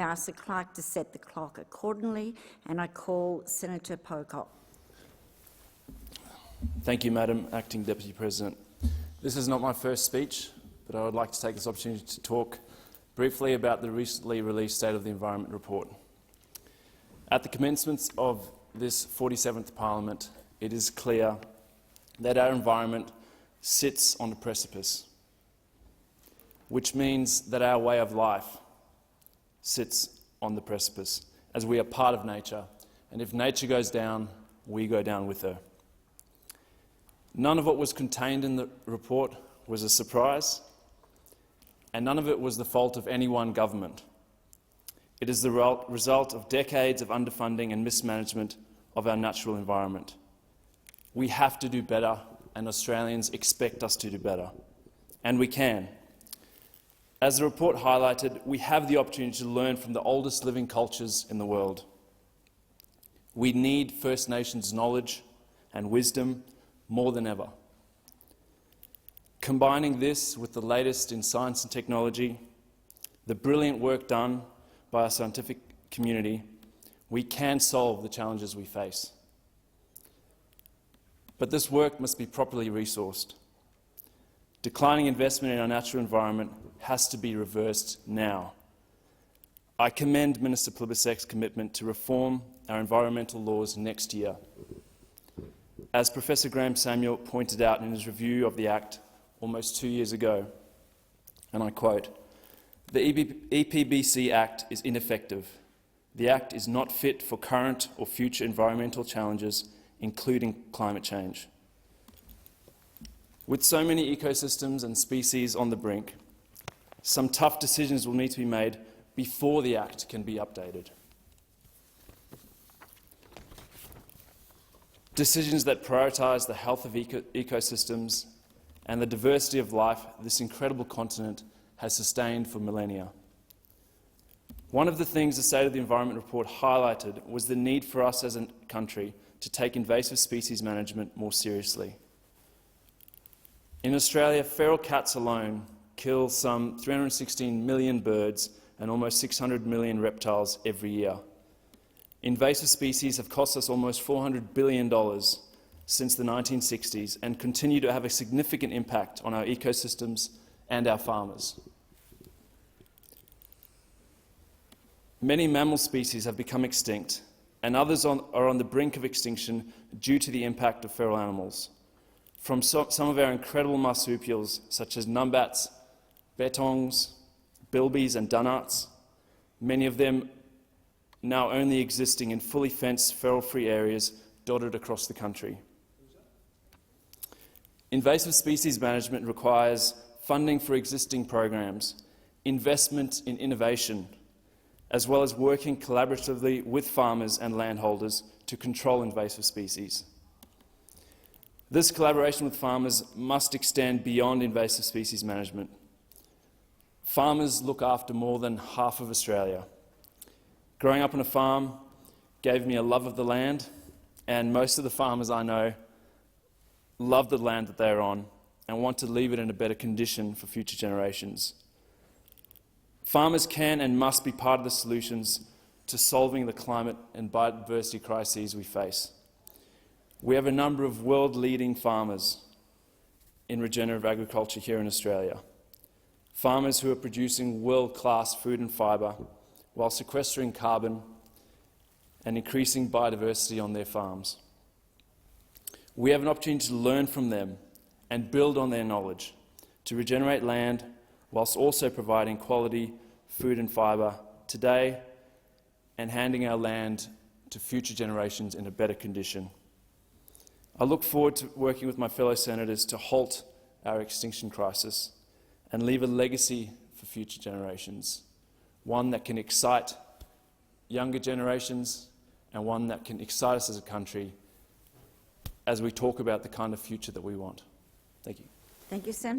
ask the clerk to set the clock accordingly, and I call Senator Pocock. Thank you, Madam Acting Deputy President. This is not my first speech, but I would like to take this opportunity to talk briefly about the recently released State of the Environment report. At the commencement of this 47th Parliament, it is clear that our environment sits on a precipice, which means that our way of life sits on the precipice, as we are part of nature, and if nature goes down, we go down with her. None of what was contained in the report was a surprise, and none of it was the fault of any one government. It is the result of decades of underfunding and mismanagement of our natural environment. We have to do better, and Australians expect us to do better. And we can. As the report highlighted, we have the opportunity to learn from the oldest living cultures in the world. We need First Nations knowledge and wisdom more than ever. Combining this with the latest in science and technology, the brilliant work done by our scientific community, we can solve the challenges we face. But this work must be properly resourced. Declining investment in our natural environment has to be reversed now. I commend Minister Plibersek's commitment to reform our environmental laws next year. As Professor Graham Samuel pointed out in his review of the Act almost 2 years ago, and I quote, "The EPBC Act is ineffective. The Act is not fit for current or future environmental challenges, including climate change." With so many ecosystems and species on the brink, some tough decisions will need to be made before the Act can be updated. Decisions that prioritise the health of ecosystems and the diversity of life this incredible continent has sustained for millennia. One of the things the State of the Environment report highlighted was the need for us as a country to take invasive species management more seriously. In Australia, feral cats alone kill some 316 million birds and almost 600 million reptiles every year. Invasive species have cost us almost $400 billion since the 1960s and continue to have a significant impact on our ecosystems and our farmers. Many mammal species have become extinct, and others are on the brink of extinction due to the impact of feral animals. From some of our incredible marsupials, such as numbats, bettongs, bilbies and dunnarts, many of them now only existing in fully fenced feral-free areas dotted across the country. Invasive species management requires funding for existing programs, investment in innovation, as well as working collaboratively with farmers and landholders to control invasive species. This collaboration with farmers must extend beyond invasive species management. Farmers look after more than half of Australia. Growing up on a farm gave me a love of the land, and most of the farmers I know love the land that they're on and want to leave it in a better condition for future generations. Farmers can and must be part of the solutions to solving the climate and biodiversity crises we face. We have a number of world-leading farmers in regenerative agriculture here in Australia. Farmers who are producing world-class food and fibre while sequestering carbon and increasing biodiversity on their farms. We have an opportunity to learn from them and build on their knowledge to regenerate land whilst also providing quality food and fibre today and handing our land to future generations in a better condition. I look forward to working with my fellow senators to halt our extinction crisis and leave a legacy for future generations, one that can excite younger generations and one that can excite us as a country as we talk about the kind of future that we want. Thank you. Thank you, Senator.